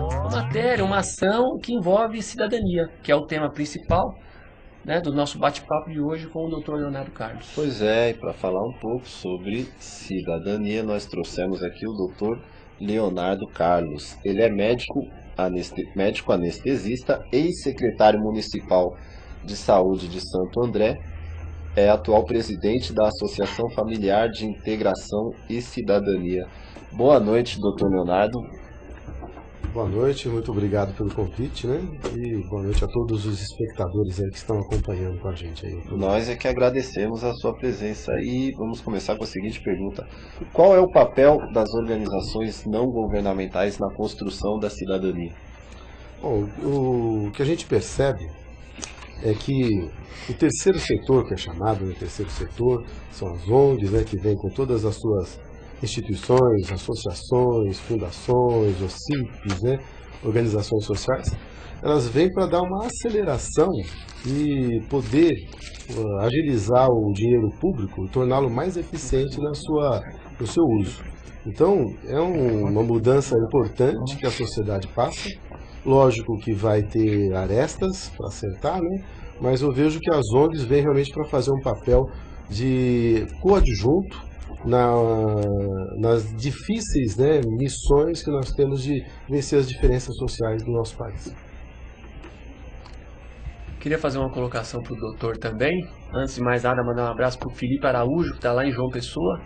Uma matéria, uma ação que envolve cidadania, que é o tema principal, né, do nosso bate-papo de hoje com o Dr. Leonardo Carlos. Pois é, e para falar um pouco sobre cidadania, nós trouxemos aqui o Dr. Leonardo Carlos. Ele é médico anestesista, ex-secretário municipal de saúde de Santo André, é atual presidente da Associação Familiar de Integração e Cidadania. Boa noite, Dr. Leonardo. Boa noite, muito obrigado pelo convite, né? E boa noite a todos os espectadores aí que estão acompanhando com a gente aí. Nós é que agradecemos a sua presença e vamos começar com a seguinte pergunta: qual é o papel das organizações não governamentais na construção da cidadania? Bom, o que a gente percebe é que o terceiro setor, que é chamado de terceiro setor, são as ONGs, né, que vêm com todas as suas instituições, associações, fundações, OCIPs, né, organizações sociais, elas vêm para dar uma aceleração e poder agilizar o dinheiro público e torná-lo mais eficiente no seu uso. Então, é uma mudança importante que a sociedade passa. Lógico que vai ter arestas para acertar, né? Mas eu vejo que as ONGs vêm realmente para fazer um papel de coadjunto nas difíceis, né, missões que nós temos de vencer as diferenças sociais do nosso país. Queria fazer uma colocação para o doutor também. Antes de mais nada, mandar um abraço para o Felipe Araújo, que está lá em João Pessoa.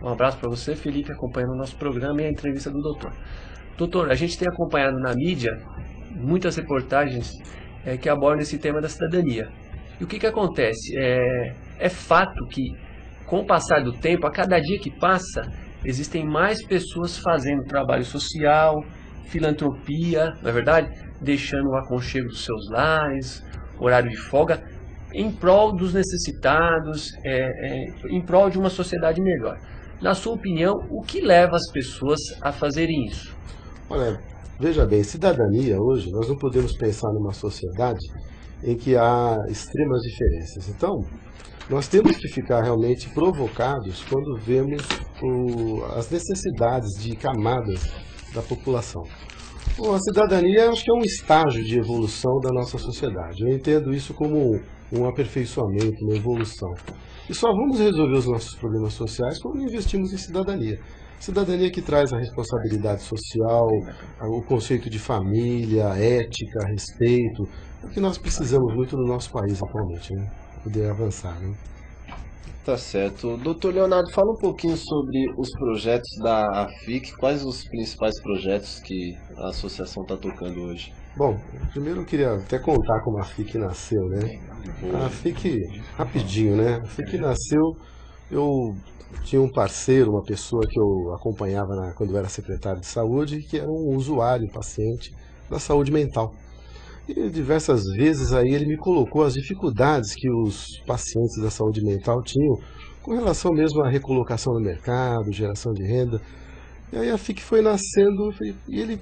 Um abraço para você, Felipe, acompanhando o nosso programa e a entrevista do doutor. Doutor, a gente tem acompanhado na mídia muitas reportagens que abordam esse tema da cidadania. E o que acontece? É fato que, com o passar do tempo, a cada dia que passa, existem mais pessoas fazendo trabalho social, filantropia, não é verdade? Deixando o aconchego dos seus lares, horário de folga, em prol dos necessitados, em prol de uma sociedade melhor. Na sua opinião, o que leva as pessoas a fazerem isso? Olha, veja bem, cidadania hoje, nós não podemos pensar numa sociedade em que há extremas diferenças. Então, nós temos que ficar realmente provocados quando vemos as necessidades de camadas da população. Bom, a cidadania, acho que é um estágio de evolução da nossa sociedade. Eu entendo isso como um aperfeiçoamento, uma evolução. E só vamos resolver os nossos problemas sociais quando investimos em cidadania. Cidadania que traz a responsabilidade social, o conceito de família, ética, respeito, o que nós precisamos muito no nosso país atualmente, né? Para poder avançar, né? Tá certo. Doutor Leonardo, fala um pouquinho sobre os projetos da AFIC, quais os principais projetos que a associação está tocando hoje? Bom, primeiro eu queria até contar como a FIC nasceu, né? A FIC, rapidinho, né? A FIC nasceu, eu tinha um parceiro, uma pessoa que eu acompanhava quando eu era secretário de saúde, que era um usuário, paciente da saúde mental. E diversas vezes aí ele me colocou as dificuldades que os pacientes da saúde mental tinham com relação mesmo à recolocação no mercado, geração de renda. E aí a FIC foi nascendo e ele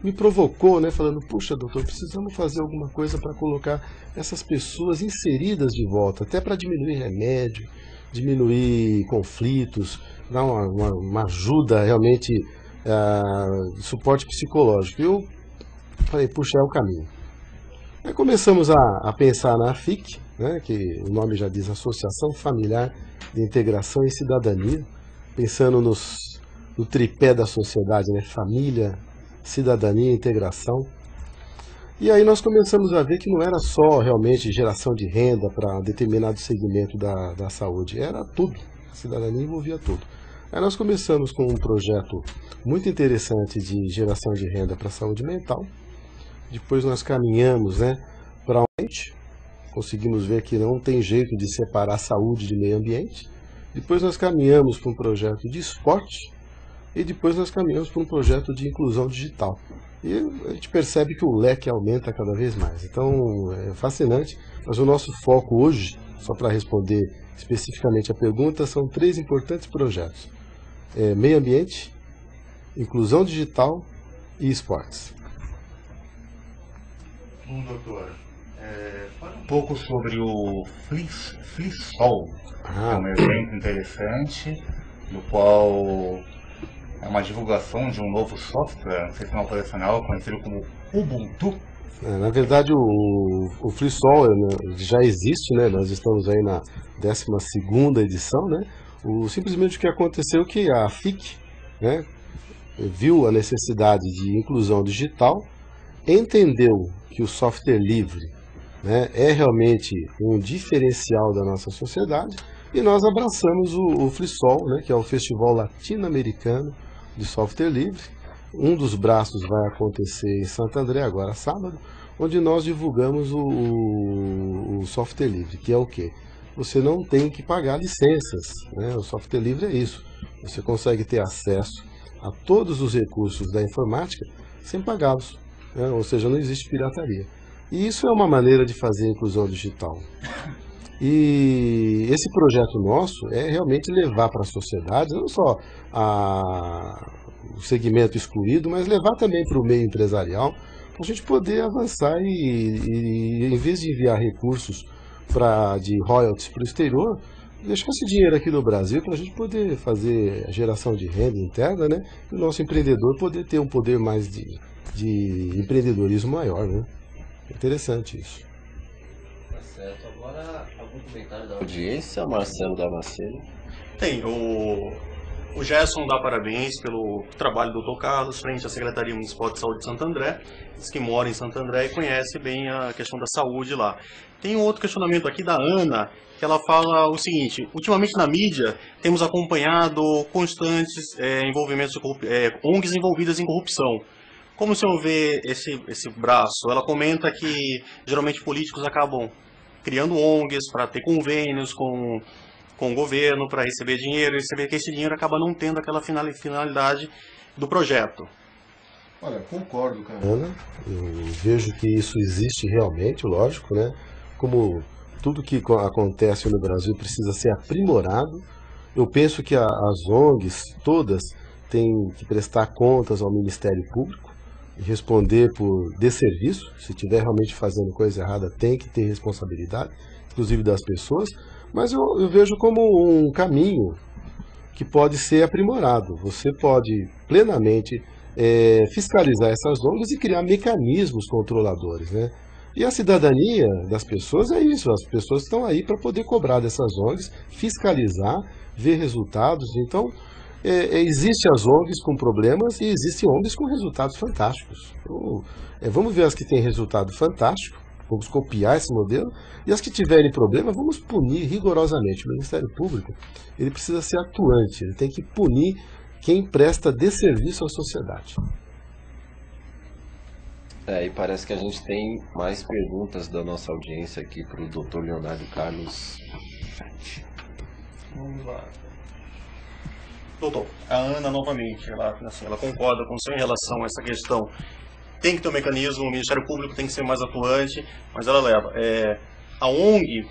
me provocou, né, falando, puxa, doutor, precisamos fazer alguma coisa para colocar essas pessoas inseridas de volta, até para diminuir remédio, diminuir conflitos, dar uma ajuda realmente, suporte psicológico. E eu falei, puxa, é o caminho. Aí começamos a pensar na AFIC, né, que o nome já diz Associação Familiar de Integração e Cidadania, pensando no tripé da sociedade, né, família, cidadania e integração. E aí nós começamos a ver que não era só realmente geração de renda para determinado segmento da saúde, era tudo, a cidadania envolvia tudo. Aí nós começamos com um projeto muito interessante de geração de renda para a saúde mental. Depois nós caminhamos, né, para o ambiente, conseguimos ver que não tem jeito de separar saúde de meio ambiente. Depois nós caminhamos para um projeto de esporte e depois nós caminhamos para um projeto de inclusão digital. E a gente percebe que o leque aumenta cada vez mais. Então é fascinante, mas o nosso foco hoje, só para responder especificamente a pergunta, são 3 importantes projetos. Meio ambiente, inclusão digital e esportes. Bom, doutor, fala um pouco sobre o FliSol, que é um evento interessante, no qual é uma divulgação de um novo software, um sistema operacional conhecido como Ubuntu. Na verdade, o FreeSol já existe, né? Nós estamos aí na 12ª edição, né? Simplesmente o que aconteceu é que a FIC, né, viu a necessidade de inclusão digital, entendeu que o software livre, né, é realmente um diferencial da nossa sociedade, e nós abraçamos o FreeSol, né, que é o Festival Latino-Americano de Software Livre. Um dos braços vai acontecer em Santo André, agora sábado, onde nós divulgamos o software livre, que é o quê? Você não tem que pagar licenças, né? O software livre é isso. Você consegue ter acesso a todos os recursos da informática sem pagá-los, né? Ou seja, não existe pirataria. E isso é uma maneira de fazer a inclusão digital. E esse projeto nosso é realmente levar para a sociedade, não só o segmento excluído, mas levar também para o meio empresarial, para a gente poder avançar e em vez de enviar recursos de royalties para o exterior, deixar esse dinheiro aqui no Brasil para a gente poder fazer a geração de renda interna, né? E o nosso empreendedor poder ter um poder mais de empreendedorismo maior, né? Interessante isso. Tá certo. Agora, algum comentário da audiência, Marcelo Damasceno? Tem. O Gerson dá parabéns pelo trabalho do Dr. Carlos frente à Secretaria Municipal de Saúde de Santo André, diz que mora em Santo André e conhece bem a questão da saúde lá. Tem um outro questionamento aqui da Ana, que ela fala o seguinte: ultimamente na mídia temos acompanhado constantes envolvimentos de ONGs envolvidas em corrupção. Como o senhor vê esse braço? Ela comenta que geralmente políticos acabam criando ONGs para ter convênios com o governo, para receber dinheiro, e você vê que esse dinheiro acaba não tendo aquela finalidade do projeto. Olha, concordo com a Ana, eu vejo que isso existe realmente, lógico, né? Como tudo que acontece no Brasil precisa ser aprimorado, eu penso que as ONGs todas têm que prestar contas ao Ministério Público e responder por desserviço. Se estiver realmente fazendo coisa errada, tem que ter responsabilidade, inclusive das pessoas. Mas eu vejo como um caminho que pode ser aprimorado. Você pode plenamente fiscalizar essas ONGs e criar mecanismos controladores, né? E a cidadania das pessoas é isso, as pessoas estão aí para poder cobrar dessas ONGs, fiscalizar, ver resultados. Então, existem as ONGs com problemas e existem ONGs com resultados fantásticos. Então, vamos ver as que têm resultado fantástico, vamos copiar esse modelo, e as que tiverem problema, vamos punir rigorosamente. O Ministério Público, ele precisa ser atuante, ele tem que punir quem presta desserviço à sociedade. E parece que a gente tem mais perguntas da nossa audiência aqui para o Dr. Leonardo Carlos. Vamos lá. Doutor, a Ana novamente, ela concorda com o senhor em relação a essa questão. Tem que ter um mecanismo, o Ministério Público tem que ser mais atuante, mas ela leva. A ONG,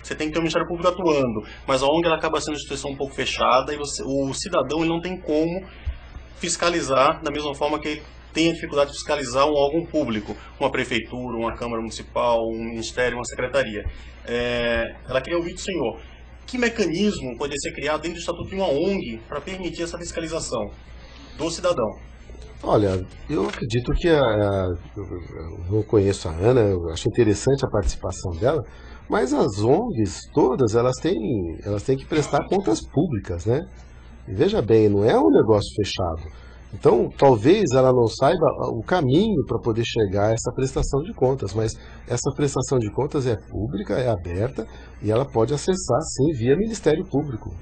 você tem que ter o Ministério Público atuando, mas a ONG ela acaba sendo uma instituição um pouco fechada e o cidadão ele não tem como fiscalizar da mesma forma que ele tem a dificuldade de fiscalizar um órgão público, uma prefeitura, uma Câmara Municipal, um Ministério, uma Secretaria. Ela queria ouvir do senhor, que mecanismo poderia ser criado dentro do Estatuto de uma ONG para permitir essa fiscalização do cidadão? Olha, eu acredito que eu não conheço a Ana, eu acho interessante a participação dela, mas as ONGs todas, elas têm que prestar contas públicas, né? E veja bem, não é um negócio fechado. Então, talvez ela não saiba o caminho para poder chegar a essa prestação de contas, mas essa prestação de contas é pública, é aberta e ela pode acessar, sim, via Ministério Público.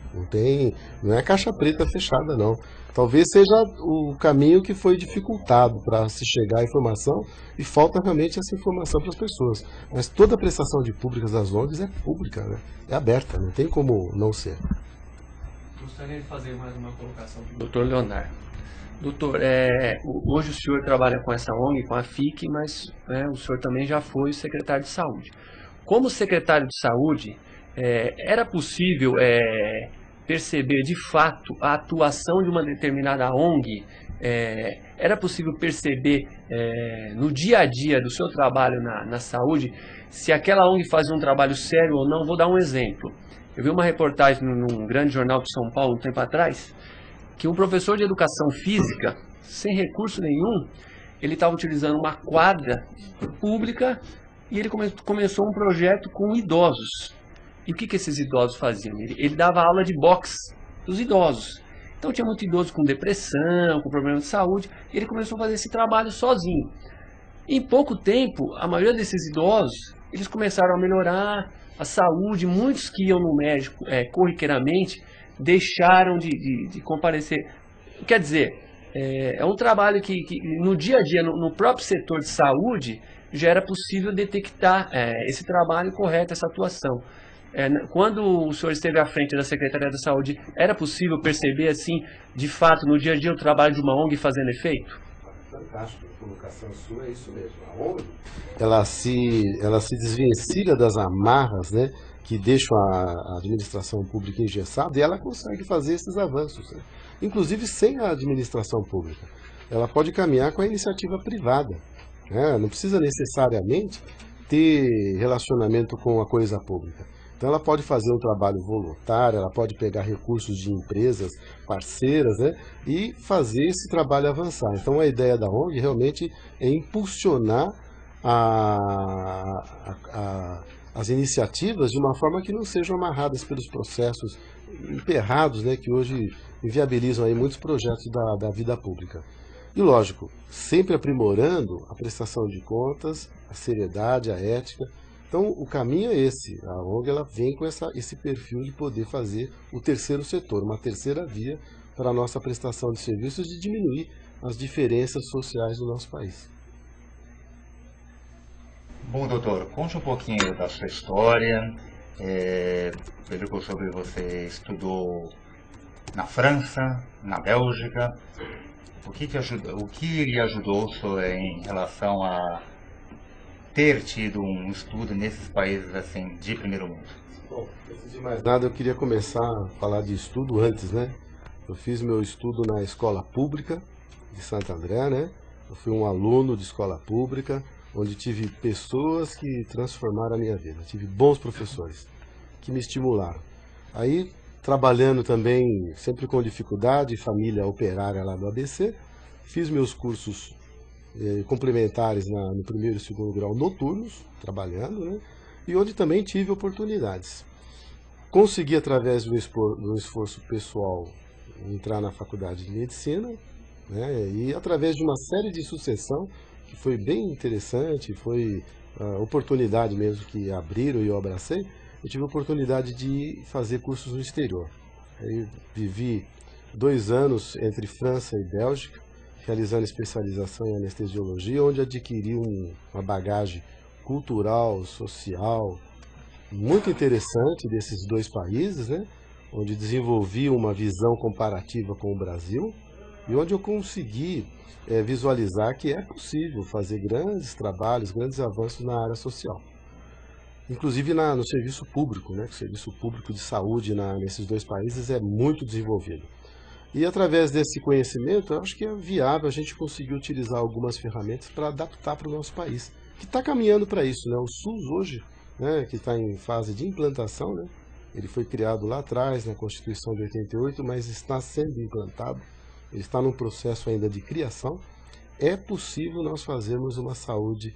Não é caixa preta fechada, não. Talvez seja o caminho que foi dificultado para se chegar à informação e falta realmente essa informação para as pessoas. Mas toda a prestação de públicas das ONGs é pública, né? É aberta, não tem como não ser. Gostaria de fazer mais uma colocação para o Dr. Leonardo. Doutor, hoje o senhor trabalha com essa ONG, com a FIC, mas o senhor também já foi secretário de saúde. Como secretário de saúde, era possível perceber de fato a atuação de uma determinada ONG? Era possível perceber no dia a dia do seu trabalho na saúde se aquela ONG fazia um trabalho sério ou não? Vou dar um exemplo. Eu vi uma reportagem num grande jornal de São Paulo um tempo atrás, que um professor de educação física, sem recurso nenhum, ele estava utilizando uma quadra pública e ele começou um projeto com idosos. E o que esses idosos faziam? Ele dava aula de boxe dos idosos. Então tinha muito idoso com depressão, com problema de saúde, e ele começou a fazer esse trabalho sozinho. Em pouco tempo, a maioria desses idosos, eles começaram a melhorar a saúde. Muitos que iam no médico corriqueiramente deixaram de comparecer. Quer dizer, é um trabalho que no dia a dia, no próprio setor de saúde, já era possível detectar esse trabalho correto, essa atuação. Quando o senhor esteve à frente da Secretaria da Saúde, era possível perceber, assim, de fato, no dia a dia, o trabalho de uma ONG fazendo efeito? Fantástico, a colocação sua é isso mesmo. A ONG, ela se desvencilha das amarras, né, que deixam a administração pública engessada, e ela consegue fazer esses avanços, né? Inclusive sem a administração pública. Ela pode caminhar com a iniciativa privada, né? Não precisa necessariamente ter relacionamento com a coisa pública. Então ela pode fazer um trabalho voluntário, ela pode pegar recursos de empresas parceiras, né, e fazer esse trabalho avançar. Então a ideia da ONG realmente é impulsionar as iniciativas de uma forma que não sejam amarradas pelos processos emperrados, né, que hoje inviabilizam aí muitos projetos da vida pública. E lógico, sempre aprimorando a prestação de contas, a seriedade, a ética. Então o caminho é esse. A ONG ela vem com esse perfil de poder fazer o terceiro setor, uma terceira via para a nossa prestação de serviços, de diminuir as diferenças sociais do nosso país. Bom, doutor, conte um pouquinho da sua história. Pelo que eu soube, você estudou na França, na Bélgica. O que lhe ajudou em relação a ter tido um estudo nesses países assim de primeiro mundo? Bom, antes de mais nada, eu queria começar a falar de estudo antes, né? Eu fiz meu estudo na escola pública de Santo André, né? Eu fui um aluno de escola pública, onde tive pessoas que transformaram a minha vida. Tive bons professores que me estimularam. Aí, trabalhando também, sempre com dificuldade, família operária lá do ABC, fiz meus cursos complementares no primeiro e segundo grau noturnos, trabalhando, né? E onde também tive oportunidades. Consegui, através de um esforço pessoal, entrar na faculdade de medicina, né? E através de uma série de sucessão, que foi bem interessante, foi a oportunidade mesmo que abriram e eu abracei, eu tive a oportunidade de fazer cursos no exterior. Aí vivi 2 anos entre França e Bélgica, realizando especialização em anestesiologia, onde adquiri uma bagagem cultural, social, muito interessante desses 2 países, né? Onde desenvolvi uma visão comparativa com o Brasil e onde eu consegui visualizar que é possível fazer grandes trabalhos, grandes avanços na área social. Inclusive no serviço público, né? O serviço público de saúde nesses 2 países é muito desenvolvido. E através desse conhecimento, eu acho que é viável a gente conseguir utilizar algumas ferramentas para adaptar para o nosso país, que está caminhando para isso, né? O SUS hoje, né, que está em fase de implantação, né? Ele foi criado lá atrás, na Constituição de 88, mas está sendo implantado, ele está num processo ainda de criação. É possível nós fazermos uma saúde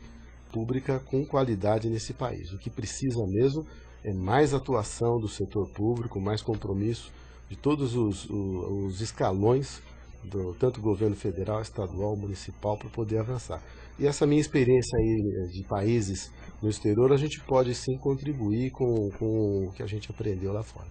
pública com qualidade nesse país. O que precisa mesmo é mais atuação do setor público, mais compromisso de todos os escalões, tanto governo federal, estadual, municipal, para poder avançar. E essa minha experiência aí de países no exterior, a gente pode sim contribuir com o que a gente aprendeu lá fora.